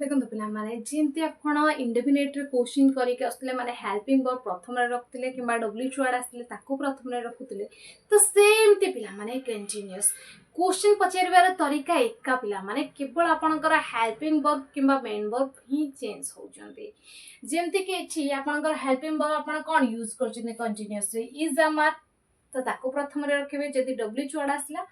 देखो पिला माने जेंती आपण इंडेफिनिट रे क्वेश्चन करी के असले माने हेल्पिंग वर्ब प्रथम रे रखतिले किंबा डब्ल्यू वर्ड असले ताको प्रथम रे रखुतिले तो सेमती पिला माने कंटीन्यूअस क्वेश्चन पचारिबार तरीका एका पिला माने केवल आपनकर हेल्पिंग वर्ब किंबा मेन वर्ब ही चेंज हो जंती जेमती के छी आपनकर हेल्पिंग वर्ब आपण कोन यूज करछने कंटीन्यूअस रे इज अमर तो ताको प्रथम रे रखिबे जदी डब्ल्यू वर्ड आसला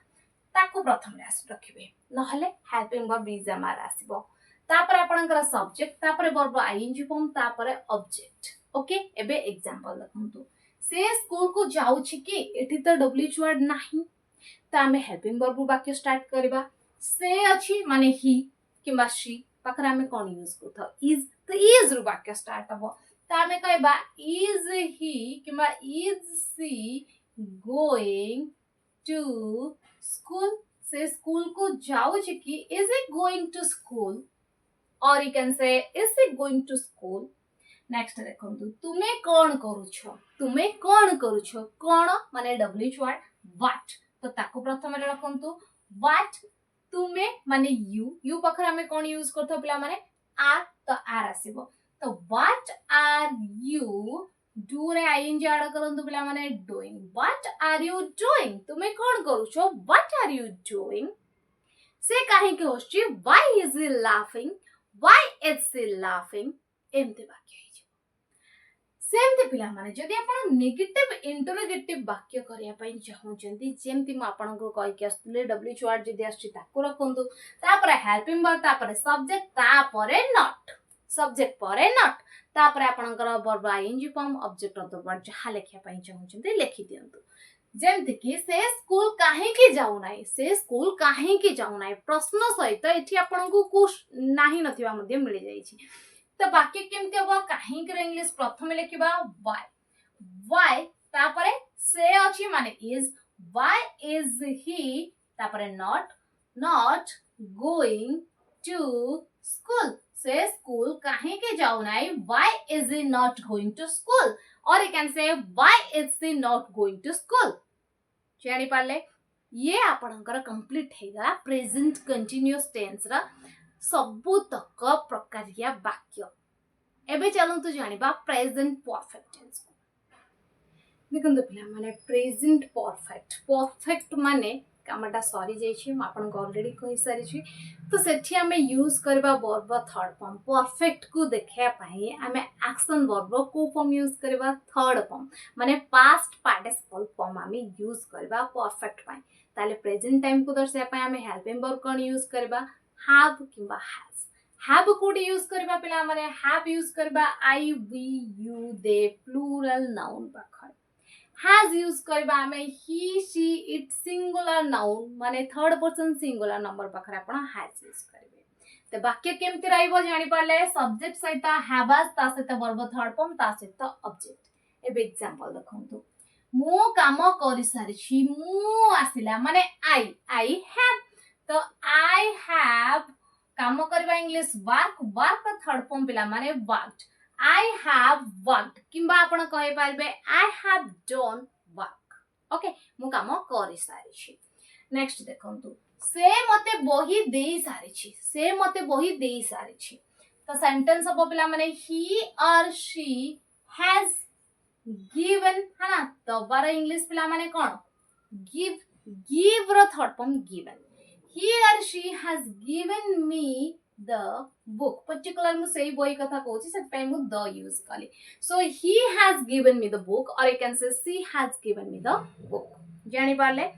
ताको प्रथम रे रखिबे नहले हेल्पिंग वर्ब इज अमर आसीबो तापर आपनकर सब्जेक्ट तापर वर्ब आईएनजी फॉर्म तापर ऑब्जेक्ट ओके एबे एग्जांपल देखंतु से स्कूल को जाउछि कि एठी तो डब्ल्यू वर्ड नाही तो आमे हेल्पिंग वर्ब वाक्य स्टार्ट करबा से अछि माने ही किबा शी पाखर आमे कोन यूज करथो इज तो इज रु वाक्य स्टार्ट हबो तो आमे कहबा इज ही किबा is she going to school से स्कूल को जाउछि कि is it going to school or you can say is he going to school next देखंतु तुमे कोन करूछो कोन माने डब्ल्यू वर्ड व्हाट तो ताको प्रथम रे रखंतु व्हाट तुमे माने यू पाखर हमें कोन यूज करथो पिला माने आर तो आर आसीबो तो व्हाट आर यू डू रे आईएनजी ऐड करंतु पिला माने doing what are you doing तुमे कोन करूछो व्हाट आर यू डूइंग से काहे के होछि why is he laughing why is she laughing एमते वाक्य हे सेमते पिला माने जदि आपण नेगेटिव इंटरोगेटिव वाक्य करिया पई चाहउचंती जेमति म आपण को कहि के असले डब्ल्यू वर्ड जदि आछि ताको रखंतु तापर हेल्पिंग वर्ब तापर सब्जेक्ट तापर नॉट सब्जेक्ट पर नॉट तापर आपनकर verb ING form object of the word जहा लेखिया पई चाहुचंती लेखि दियंतु जेमति कि से स्कूल काहे की जाउ नाइ से स्कूल काहे की जाउ नाइ प्रश्न सहित एठी आपनकु कुछ नाही नथिबा मध्ये मिलि जाई छी तो वाक्य केमति हबो काहे की इंग्लिश प्रथम लेखिबा व्हाई तापरे से अछि माने इज व्हाई इज ही तापरे नॉट गोइंग टू स्कूल से स्कूल काहे के जाउ नाइ why is he not going to school or you can say why is he not going to school जानि पाले ये आपनकर कंप्लीट हेगा प्रेजेंट कंटीन्यूअस टेंस रा सबुतक प्रकारिया वाक्य एबे चलंतु जानिबा प्रेजेंट परफेक्ट टेंस देखंतु पिला माने प्रेजेंट परफेक्ट माने कामटा सरी जाइछि म आपन ऑलरेडी कहि सारि छि तो सेठी हमें यूज करबा वर्ब थर्ड फॉर्म परफेक्ट को देखिया पाई हमें एक्शन वर्ब को फॉर्म यूज करबा थर्ड फॉर्म माने पास्ट पार्टिसिपल फॉर्म हमें यूज करबा परफेक्ट पाई ताले प्रेजेंट टाइम को दर्शाया पाई हमें हेल्पिंग वर्ब कोन यूज करबा हैव किबा हैव कोड यूज करबा पिला माने हैव यूज करबा I we you they plural noun पाखर has यूज करबा हमें he she it singular noun माने थर्ड पर्सन सिंगुलर नंबर पाखर आपण has यूज करबे तो वाक्य केमति रहइबो जानि पाले सब्जेक्ट सहित हैवस ता सहित वर्ब थर्ड फॉर्म ता सहित ऑब्जेक्ट एबे एग्जांपल देखंतु मु काम करि सारि छी मु आसिला माने आई हैव तो आई हैव काम करबा इंग्लिश वर्क थर्ड फॉर्म पिला माने वर्कड I have worked किंबा आपण कहि पारबे I have done work okay मु काम करि सारि छी नेक्स्ट देखंतु से मते बही देई सारि छी तो सेंटेंस अब पिला माने he or she has given है ना तो बार इंग्लिश पिला माने कोन give रो third form given he or she has given me the book particular mu sei boy katha kochi set time mu the use kali so he has given me the book or you can say she has given me the book jani parle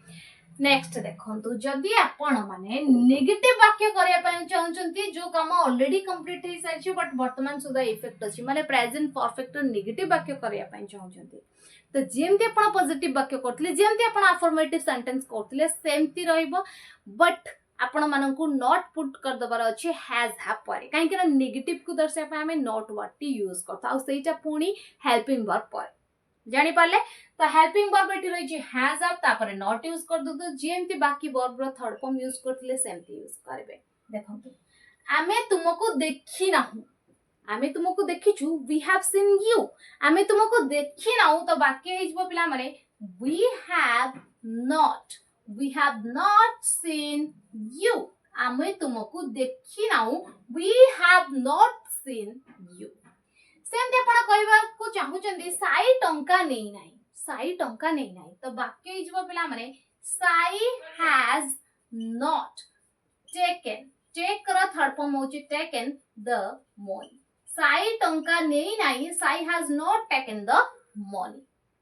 next देखंतु जदी आपण माने negative वाक्य करिया पय चाहउचंती जो काम already complete hey साइछि but वर्तमान सुधा इफेक्ट अछि माने प्रेजेंट परफेक्ट नेगेटिव वाक्य करिया पय चाहउचंती तो जेमते आपण पॉजिटिव वाक्य करथले जेमते आपण अफर्मेटिव सेंटेंस करथले सेमती रहइबो बट आपण मानकु नॉट पुट कर दबार अछि हैज हैव पर काहे कि नेगेटिव को दर्शाय पे हमें नॉट वर्ड टी यूज करता आ सेटा पुणी हेल्पिंग वर्ब पर जानि पाले तो हेल्पिंग वर्ब एठी रहि छि हैज हैव तापर नॉट यूज कर दो तो जेमति बाकी वर्ब रो थर्ड फॉर्म यूज करथले सेमति यूज करबे देखंतु आमे तुमको देखि नाहु आमे तुमको देखिछु वी हैव सीन यू आमे तुमको देखि नाहु तो वाक्य हिजबो पिला माने we have not seen you आमे तुमको देखि now we have not seen you सेमते आपण कहबा को चाहू चंदी साई टंका नै नाही तो वाक्य हिजबो पिला माने साई has not take रा थर्ड फॉर्म होची taken the money साई टंका नै नाही Sai has not taken the money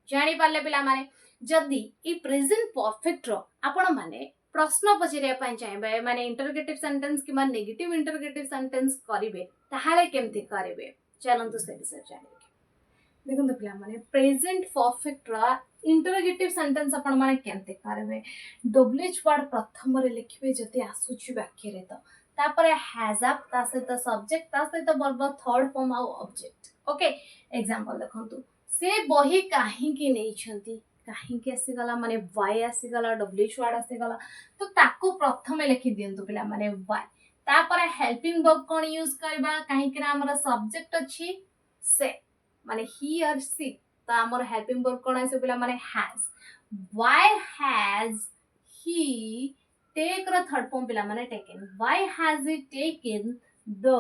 जानि पाले पिला माने जदी ई प्रेजेंट परफेक्ट रो आपण माने प्रश्न पचरिया पय चाहेबे माने इंटरोगेटिव सेंटेंस किबा नेगेटिव इंटरोगेटिव सेंटेंस करिवे ताहाले केमति करिवे चलंतु से विषय जानिके देखंतु पिला माने प्रेजेंट परफेक्ट रो इंटरोगेटिव सेंटेंस आपण माने केमति करिवे डब्ल्यूएच वर्ड प्रथम रे लिखिबे जति आसुची वाक्य रे तो तापरे हैज अप ता सहित सब्जेक्ट ता सहित वर्ब थर्ड फॉर्म आ ऑब्जेक्ट ओके एग्जांपल देखंतु से बही काहे की नै छंती काहे के आसी गला माने वाई आसी गला डब्ल्यूएच वर्ड आसी गला तो ताको प्रथमे लिखि दियंतु पिला माने वाई तापर हेल्पिंग वर्ब कोन यूज करबा काहे कि हमर सब्जेक्ट अछि से माने ही और सी तो हमर हेल्पिंग वर्ब कोन आसी पिला माने has why has he take र थर्ड फॉर्म पिला माने taken why has he taken the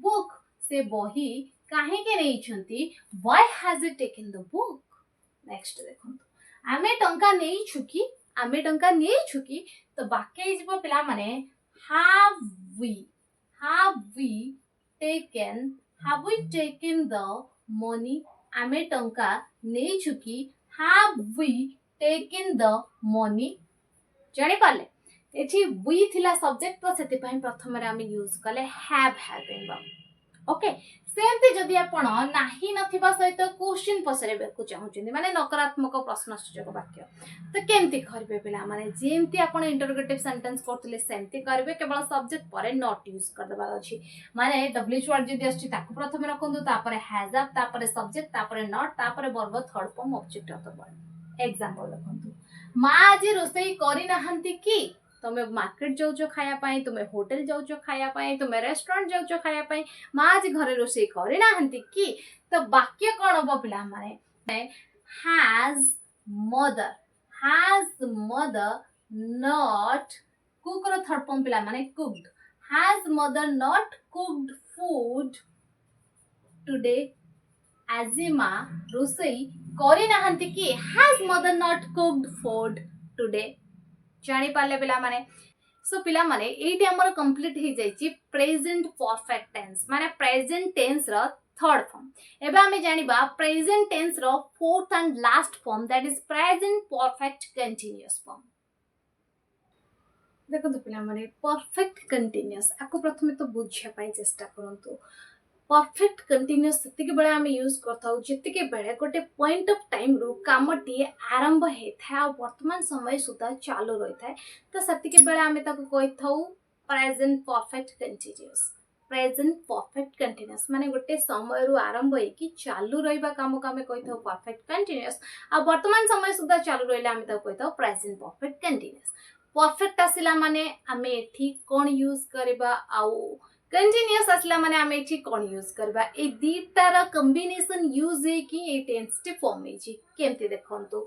book से बही काहे के नै छंती why has he taken the book next देखंतु आमे टंका नै छुकी तो वाक्य हिजबो पिला माने have we taken the money आमे टंका नै छुकी have we taken the money जानि पाले एठी we थिला सब्जेक्ट तो सेति पय प्रथम रे आमे यूज कले have हेल्पिंग वर्ब ओके सेमती जदि आपण नाही नथिबा सहित क्वेश्चन पचरेबेकु चाहुचंदी माने नकारात्मक प्रश्नसूचक वाक्य तो केमती करबे पिला माने जेमती आपण इंटरोगेटिव सेंटेंस करथिले सेमती करबे केवल सब्जेक्ट परे नॉट यूज कर देबार अछि माने डब्ल्यूएच वर्ड जदि अछि ताको प्रथम रखंतु तापरे हैज अप तापरे सब्जेक्ट तापरे नॉट तापरे verb third form object of the word example देखंतु मा आज रोसई करि नाहंती की तुम मार्केट जाऊच खाया पाई तुम होटल जाऊच खाया पाई तुम रेस्टोरेंट जाऊच खाया पाई माँ आज घरे रोषेई करे नाहंती की तो वाक्य कौन हम पिला माने हैज मदर नॉट कुक रो थर्ड फॉर्म पिला माने cooked has mother not cooked food today आजी माँ रोषेई करे नाहंती की has mother not cooked food today जानी पाले पिला माने सो पिला माने एटी हमर कंप्लीट हो जाई प्रेजेंट परफेक्ट टेंस माने प्रेजेंट टेंस रो थर्ड फॉर्म एबे हमें जानिबा प्रेजेंट टेंस रो fourth and last form that is present perfect continuous form देखो तो पिला माने परफेक्ट कंटीन्यूअस आको प्रथमे तो बुझिया पाई चेष्टा करंतु परफेक्ट कंटीन्यूअस सेतिके बेले आमे यूज करथाउ जेतिके बेले गोटे पॉइंट ऑफ टाइम रो कामटी आरंभ हेथाय आ वर्तमान समय सुधा चालू रहिथाय तो सेतिके बेले आमे ताको कहिथाउ present perfect continuous present perfect continuous माने गोटे समय रो आरंभ हे कि चालू रहिबा काम को आमे कहिथाउ परफेक्ट कंटीन्यूअस आ वर्तमान समय सुधा चालू रहिला आमे ताको कहिथाउ प्रेजेंट परफेक्ट कंटीन्यूअस परफेक्ट आसिला माने आमे एठी कोन यूज करबा आउ कंटीन्यूअस आसला माने आमे एठी कोन यूज करबा ए दीटार कॉम्बिनेशन यूज हे कि ए टेंस टी फॉर्म हे छी केमते देखंतु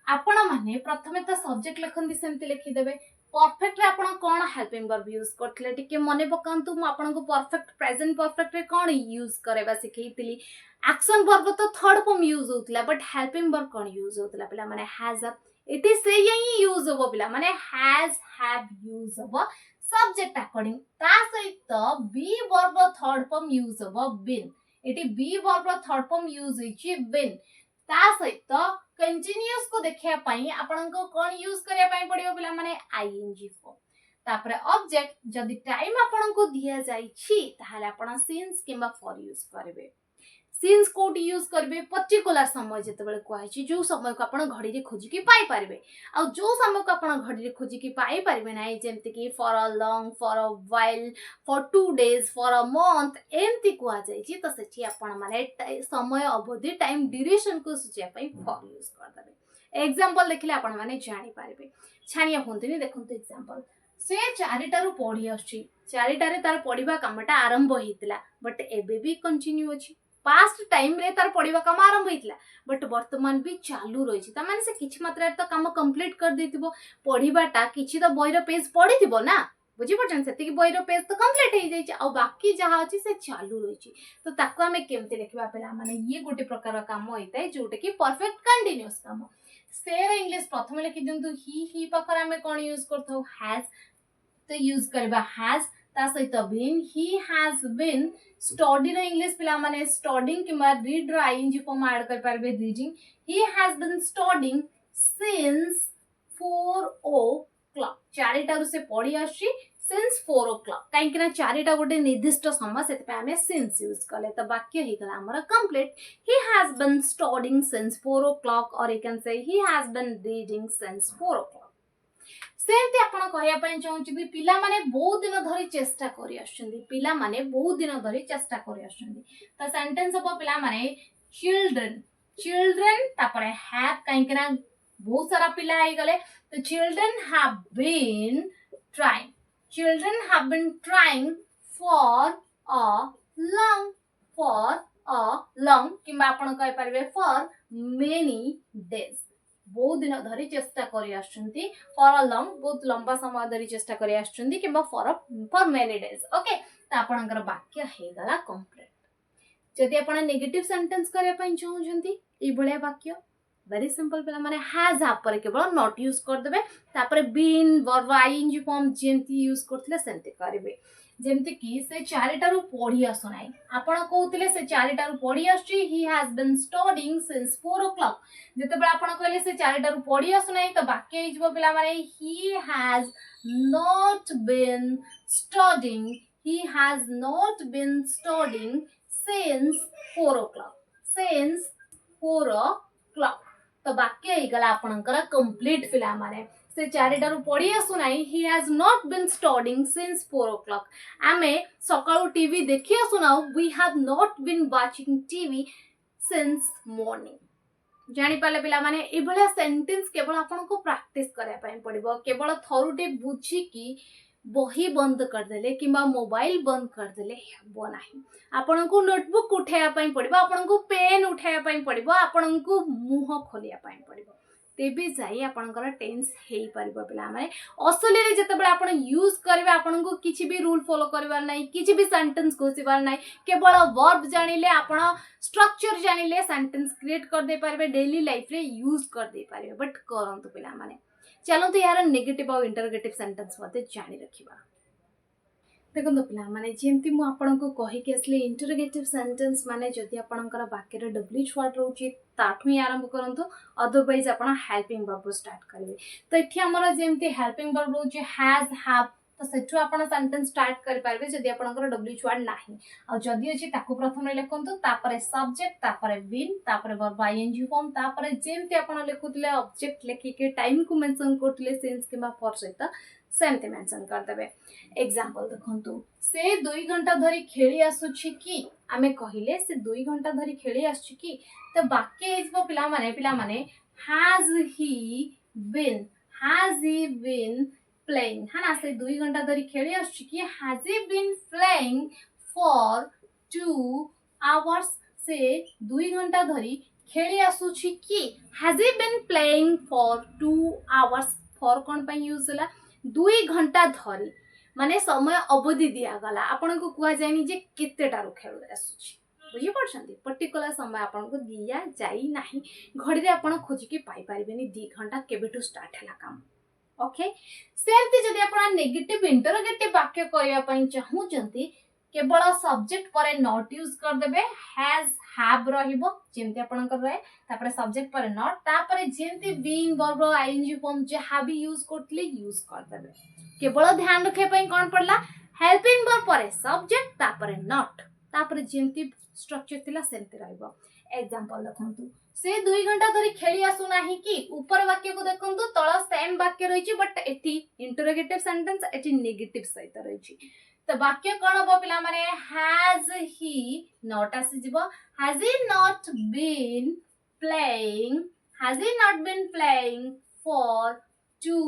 आपण माने प्रथमे तो सब्जेक्ट लिखंदी सेमते लिखि देबे परफेक्ट रे आपण कोन हेल्पिंग वर्ब यूज करथले टिके मने पकांतु म आपण को परफेक्ट प्रेजेंट परफेक्ट रे कोन यूज करेबा सिखैतिली एक्शन वर्ब तो थर्ड फॉर्म यूज होतला बट हेल्पिंग वर्ब कोन यूज होतला पिला माने हैज अप इट इज से यही यूज होबो पिला माने हैज हैव यूज होबो सब्जेक्ट अकॉर्डिंग ता सहित be verb third form use होबो बीन एटी be verb third form use होइची बीन ता सहित कंटीन्यूअस को देखिया पाई आपन को कोन यूज करिया पाई पड़ियो पिला माने आईएनजी फॉर्म तापरे ऑब्जेक्ट जदी टाइम आपन को दिया जाई छी ताहाले आपन सिंस किबा फॉर यूज करबे सिंस कोड यूज करबे पर्टिकुलर समय जते बेले कहै छी जो समय को आपन घड़ी रे खोजी की पाई परबे आ जो समय को आपन घड़ी रे खोजी की पाई परबे नै जेमते कि for a long for a while for 2 days for a month एमती कुआ जाई छी तो सेठी आपन माने समय अवधि टाइम ड्यूरेशन को सूचिया पाई फॉर यूज कर देबे एग्जांपल देखिले आपन माने जानि पारबे छानिया होंतनी देखंतु एग्जांपल से चारिटारू पढ़ी आछी चारिटारे तार पढ़िबा कामटा आरंभ होइतला बट एबे भी कंटिन्यू अछि पास्ट टाइम रे तार पढ़िबा काम आरंभ होइतला बट वर्तमान भी चालू रही छी त माने से किछ मात्रा तो काम कंप्लीट कर देतिबो पढ़िबाटा किछि तो बहिर पेज पढ़ितिबो ना बुझी पटन सेति बहिर पेज तो कंप्लीट हो जाई छी आ बाकी जहा अछि से चालू रही छी तो ताको हमें केमते लिखबा पेला माने ये गोटे प्रकार काम होइतै जोटे कि परफेक्ट कंटीन्यूअस काम सेर इंग्लिश प्रथम लिखि दिंतु ही पकर हमें कोन यूज करथौ हैज तो यूज करबा हैज ता सहित been he has been study रो इंग्लिश पिला माने स्टडीिंग किबा रीड रो आईएनजी फॉर्म ऐड कर पारबे reading he has been studying since 4 o'clock चारिटारु से पढ़ी आछि सिंस 4 o'clock काहे कि ना चारिटा गोटे निर्दिष्ट समय सेते पे हमें सिंस यूज करले तो वाक्य हे गला हमर complete he has been studying since 4 o'clock और you can say he has been reading since 4 o'clock सेमती आपण कहया पय चाहूची भी पिला माने बहुत दिन धरि चेष्टा करि आछंदी पिला माने बहुत दिन धरि चेष्टा करि आछंदी त सेंटेंस हो पिला माने चिल्ड्रन तापरे हैव काहे कि ना बहुत सारा पिला आइ गले तो children have been trying for a long किबा आपण कहि परबे फॉर मेनी डेज बहुत दिन धरी चेष्टा करि आछंती फॉर अ लॉन्ग बहुत लंबा समय धरी चेष्टा करि आछंती किबा फॉर मेनी डेज ओके त आपणकर वाक्य हे गला कंप्लीट जदि आपण नेगेटिव सेंटेंस करे पय चाहउछंती ई भलिया वाक्य वेरी सिंपल पिला माने हैज आप पर केवल नॉट यूज कर देबे तापर बीन वर्ब आईएनजी फॉर्म जेंती यूज करथले सेंते करबे जेमते कि से चारिटारू पढ़ी आसु नाही आपण कहउतले से चारिटारू पढ़ी आछी he has been studying since 4 o'clock जते बे आपण कहले से चारिटारू पढ़ी आसु नाही तो वाक्य हिजबो पिला माने he has not been studying he has not been studying since 4 o'clock. Since 4 o'clock. तो वाक्य ହେଇଗଲା ଆପଣଙ୍କର कंप्लीट पिला माने से चारिटारू पढ़ी आसु नाही he has not been studying since 4 o'clock. आमे सकाळू टीवी देखि आसु now we have not been watching TV since morning. जानी पाले पिला माने ए भलिया सेंटेंस केवल आपन को प्रैक्टिस करया पय पड़िबो केवल थरुटे बुझी कि बही बंद कर देले किंबा मोबाइल बंद कर देले हेबो नाही आपन को नोटबुक उठाया पय पड़िबो आपन को पेन उठाया पय पड़िबो आपन को मुंह खोलिया पय पड़िबो तेबे जाई आपनकर टेंस हेई परिबो पिला माने असली रे जते बेला आपन यूज करबे आपन को किछि भी रूल फॉलो करबार नाही किछि भी सेंटेंस घोषिबार नाही केवल वर्ब जानिले आपन स्ट्रक्चर जानिले सेंटेंस क्रिएट कर दे पारबे डेली लाइफ रे यूज कर दे पारबे बट करंतु पिला माने चलंतु यार नेगेटिव और इंटरोगेटिव सेंटेंस मते जानि रखिबा देखो पिला माने जेंति मु आपन को कहि के असले इंटरोगेटिव सेंटेंस माने जदि आपनकर वाक्य रे डब्ल्यूएच वर्ड रहउची ताठु ही आरंभ करंतु अदरवाइज आपन हेल्पिंग वर्ब स्टार्ट करिवे तो एठी हमर जेंति हेल्पिंग वर्ब रहउची हैज हैव तो सेठु आपन सेंटेंस स्टार्ट कर पारबे जदि आपनकर डब्ल्यूएच वर्ड नाही आ जदि अछि ताकु प्रथम रे लिखंतु तापरे सब्जेक्ट तापरे बीन तापरे वर्ब आईएनजी फॉर्म तापरे जेंति आपन लिखुतले ऑब्जेक्ट लेखि के टाइम को मेंशन करतले सेंस किबा फॉर सहित सेमते मेंशन कर देबे एग्जांपल देखंतु से 2 घंटा धरि खेली आसुछि कि आमे कहिले से 2 घंटा धरि खेली आसुछि कि तो वाक्य हेजबो पिला माने हैज ही बीन प्लेइंग है ना से 2 घंटा धरि खेली आसुछि कि has he been playing for 2 hours से 2 घंटा धरि खेली आसुछि कि has he been playing for 2 hours for कोन पय यूज होला 2 घंटा धरी माने समय अवधि दिया गला आपन को कुआ जायनी जे केतेटारू खेल आसुची बुझी पड़छंती पर्टिकुलर समय आपन को दिया जाई नाही घड़ी रे आपन खोजी के पाई परिबेनी 2 घंटा केबेटू स्टार्ट हैला काम ओके सेमती जदी आपन नेगेटिव इंटरोगेटिव वाक्य करिया पई चाहूचंती केवल सब्जेक्ट पर नॉट यूज कर देबे हैज हैव रहिबो जेंती आपन कर रहे तापर सब्जेक्ट पर नॉट तापर जेंती बीइंग वर्ब आईएनजी फॉर्म जे हैव यूज करतले यूज कर देबे केवल ध्यान रखे पई कोन पड़ला हेल्पिंग वर्ब पर सब्जेक्ट तापर नॉट तापर जेंती स्ट्रक्चर थिला सेंते रहइबो एग्जांपल देखंतु से 2 घंटा धरि खेली आसु नाही कि ऊपर वाक्य को देखंतु तळ सेम वाक्य रहिछि बट एठी इंटरोगेटिव सेंटेंस एठी नेगेटिव सहित रहिछि तो वाक्य कोन हो पिला माने हैज ही नॉट आसी जिवो has he not been playing for 2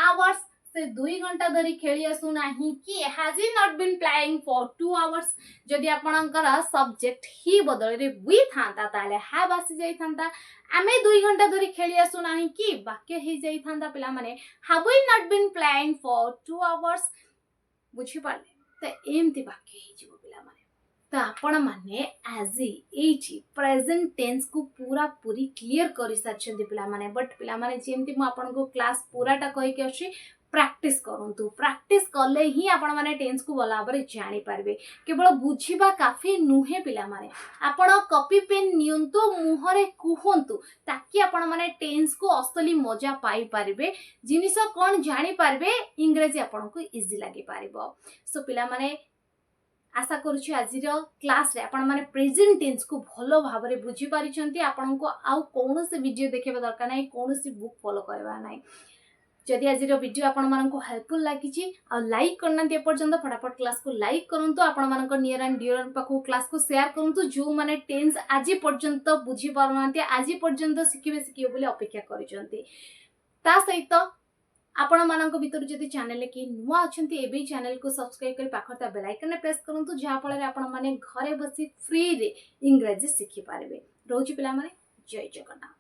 hours से 2 घंटा धरि खेली आसु नाही कि has he not been playing for 2 hours जदि आपनकर सब्जेक्ट ही बदल रे वी थांता ताले हैव आसी जाई थांता आमे 2 घंटा धरि खेली आसु नाही कि वाक्य हे जाई थांता पिला माने have we not been playing for 2 hours बुझी पाले तो एमती वाक्य हे जीवो पिला माने तो आपण माने एज एठी प्रेजेंट टेंस को पूरा पूरी क्लियर करि सारछन्ती पिला माने बट पिला माने जेमती म आपण को क्लास पूराटा कहि के अछि प्रैक्टिस करंतु प्रैक्टिस करले ही आपण माने टेंस को भला भाबरे जानि पारबे केवल बुझिबा काफी नुहे पिला माने आपण कॉपी पेन नियंतु मुहरे कुहंतु ताकि आपण माने टेंस को असली मजा पाई पारबे जिनिस कोन जानि पारबे इंग्रजी आपण को इजी लागि पारबो सो पिला माने आशा करूछि आजिर क्लास रे आपण माने प्रेजेंट टेंस को भलो भाबरे बुझी पारिछंती आपण को आउ कोनोसे वीडियो देखिबा दरकार नै कोनोसे बुक फॉलो करबा नै जदि आज वीडियो आपण मानक हेल्पफुल लगी आ लाइक करना ए पर्यंत फटाफट क्लास को लाइक करंतु आपण मानक नियर एंड डियर पाखु क्लास को शेयर करंतु जो माने टेंस आज पर्यंत बुझी पारनांती आज पर्यंत शिखिबे बोली अपेक्षा करिसंती ता सहित आपण मानक भीतर जदि चैनल के नुआ अछंती एबे चैनल को सब्सक्राइब करी पाखरता बेल आइकन प्रेस करंतु जहा फल रे आपण माने घरे बसी फ्री रे इंग्रजी शिखि पारबे रोची पिला माने जय जगन्नाथ।